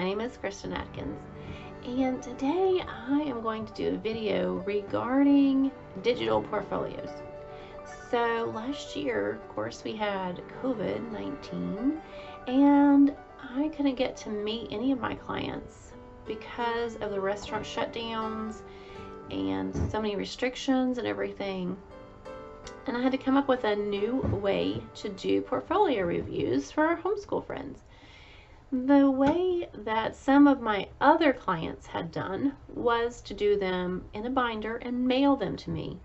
My name is Kristen Atkins, and today I am going to do a video regarding digital portfolios. So last year, of course, we had COVID-19, and I couldn't get to meet any of my clients because of the restaurant shutdowns and so many restrictions and everything. And I had to come up with a new way to do portfolio reviews for our homeschool friends. The way that some of my other clients had done was to do them in a binder and mail them to me.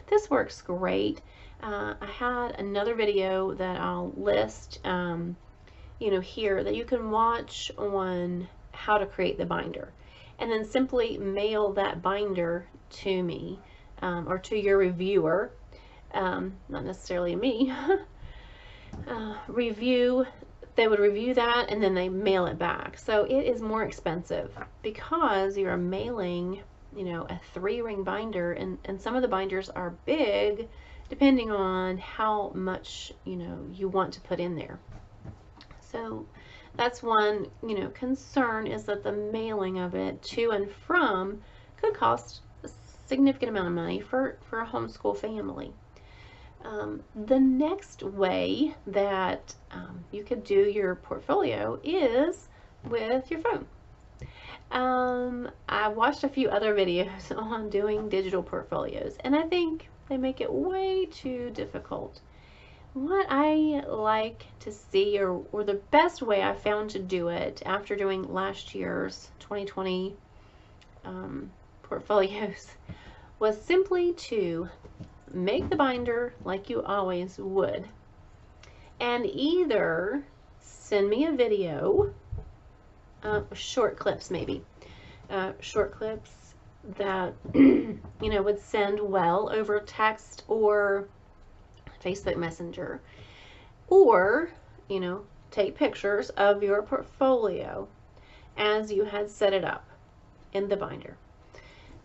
This works great. I had another video that I'll list, here that you can watch on how to create the binder, and then simply mail that binder to me or to your reviewer, not necessarily me. They would review that and then they mail it back. So it is more expensive because you're mailing, a 3-ring binder, and some of the binders are big depending on how much, you want to put in there. So that's one, concern, is that the mailing of it to and from could cost a significant amount of money for a homeschool family. The next way that you could do your portfolio is with your phone. I watched a few other videos on doing digital portfolios, and I think they make it way too difficult. What I like to see, or the best way I found to do it after doing last year's 2020 portfolios, was simply to make the binder like you always would, and either send me a video, short clips maybe, short clips that would send well over text or Facebook Messenger, or take pictures of your portfolio as you had set it up in the binder.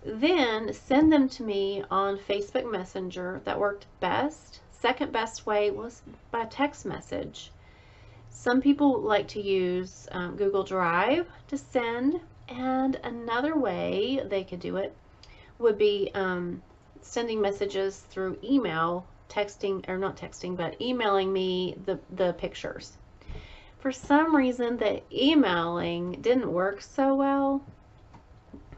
Then send them to me on Facebook Messenger. That worked best. Second best way was by text message. Some people like to use Google Drive to send, and another way they could do it would be sending messages through email, emailing me the pictures. For some reason, the emailing didn't work so well.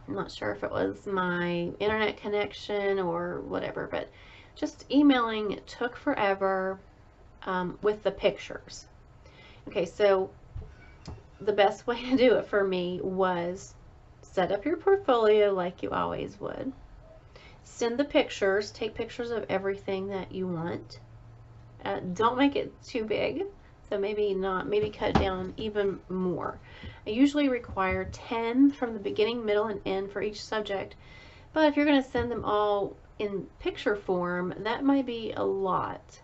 I'm not sure if it was my internet connection or whatever, but just emailing took forever with the pictures. Okay, so the best way to do it for me was set up your portfolio like you always would. Send the pictures, take pictures of everything that you want. Don't make it too big, so maybe cut it down even more. I usually require 10 from the beginning, middle, and end for each subject, but if you're going to send them all in picture form, that might be a lot.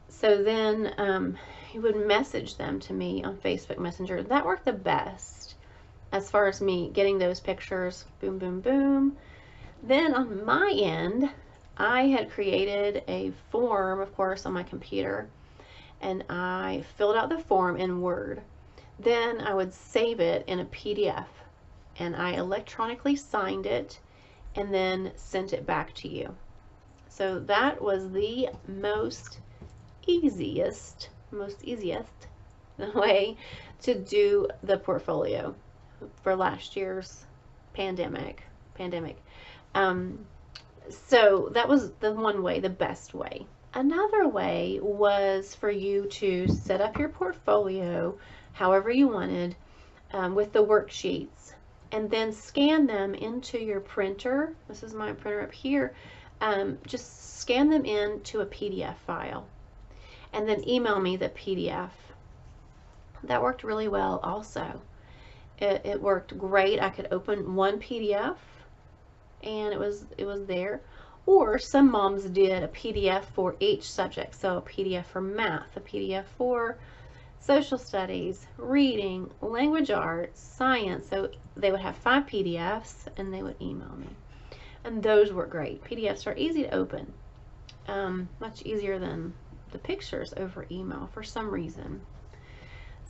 So then you would message them to me on Facebook Messenger. That worked the best as far as me getting those pictures. Boom, boom, boom. Then on my end, I had created a form, of course, on my computer, and I filled out the form in Word. Then I would save it in a PDF, and I electronically signed it and then sent it back to you. So that was the most easiest way to do the portfolio for last year's pandemic. So that was the one way, the best way. Another way was for you to set up your portfolio however you wanted, with the worksheets, and then scan them into your printer. This is my printer up here. Just scan them into a PDF file and then email me the PDF. That worked really well also. It worked great. I could open one PDF and it was there. Or some moms did a PDF for each subject. So a PDF for math, a PDF for social studies, reading, language arts, science. So they would have 5 PDFs and they would email me. And those were great. PDFs are easy to open. Much easier than the pictures over email for some reason.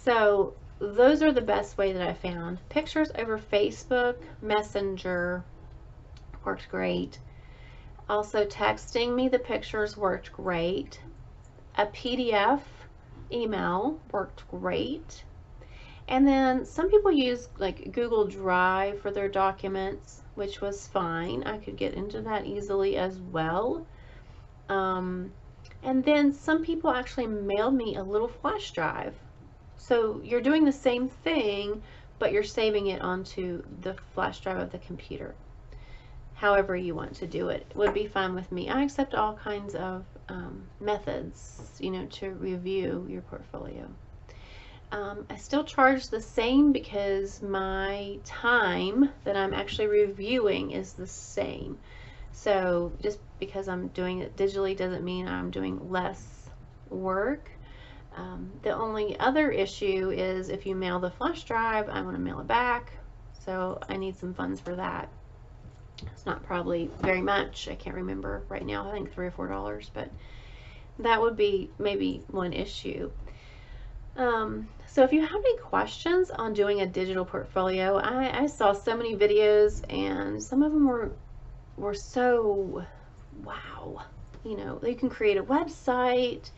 So those are the best way that I found. Pictures over Facebook Messenger worked great. Also, texting me the pictures worked great. A PDF email worked great. And then some people use like Google Drive for their documents, which was fine. I could get into that easily as well. And then some people actually mailed me a little flash drive. So you're doing the same thing, but you're saving it onto the flash drive of the computer. However you want to do it would be fine with me. I accept all kinds of methods, to review your portfolio. I still charge the same because my time that I'm actually reviewing is the same. So just because I'm doing it digitally doesn't mean I'm doing less work. The only other issue is if you mail the flash drive, I want to mail it back. So I need some funds for that. It's not probably very much. I can't remember right now. I think $3 or $4, but that would be maybe one issue. So if you have any questions on doing a digital portfolio, I saw so many videos and some of them were so wow. You can create a website.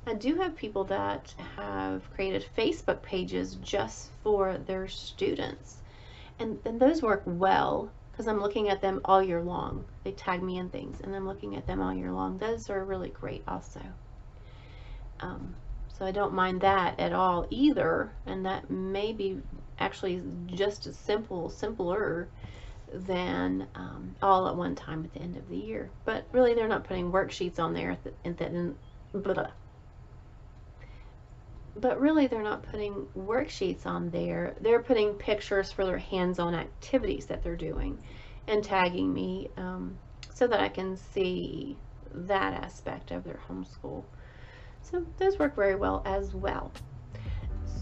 I do have people that have created Facebook pages just for their students, and those work well because I'm looking at them all year long. They tag me in things and I'm looking at them all year long. Those are really great also. So I don't mind that at all either, and that may be actually just as simpler than all at one time at the end of the year. But really they're not putting worksheets on there but really they're not putting worksheets on there. They're putting pictures for their hands-on activities that they're doing and tagging me so that I can see that aspect of their homeschool. So those work very well as well.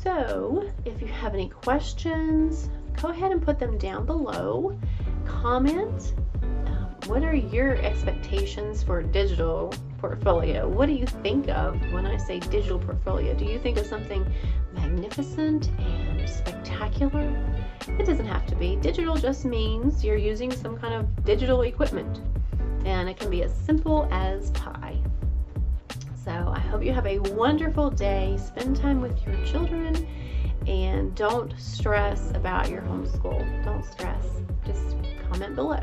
So if you have any questions, go ahead and put them down below. Comment. What are your expectations for digital portfolio? What do you think of when I say digital portfolio? Do you think of something magnificent and spectacular? It doesn't have to be. Digital just means you're using some kind of digital equipment, and it can be as simple as pie. So I hope you have a wonderful day. Spend time with your children and don't stress about your homeschool. Don't stress. Just comment below.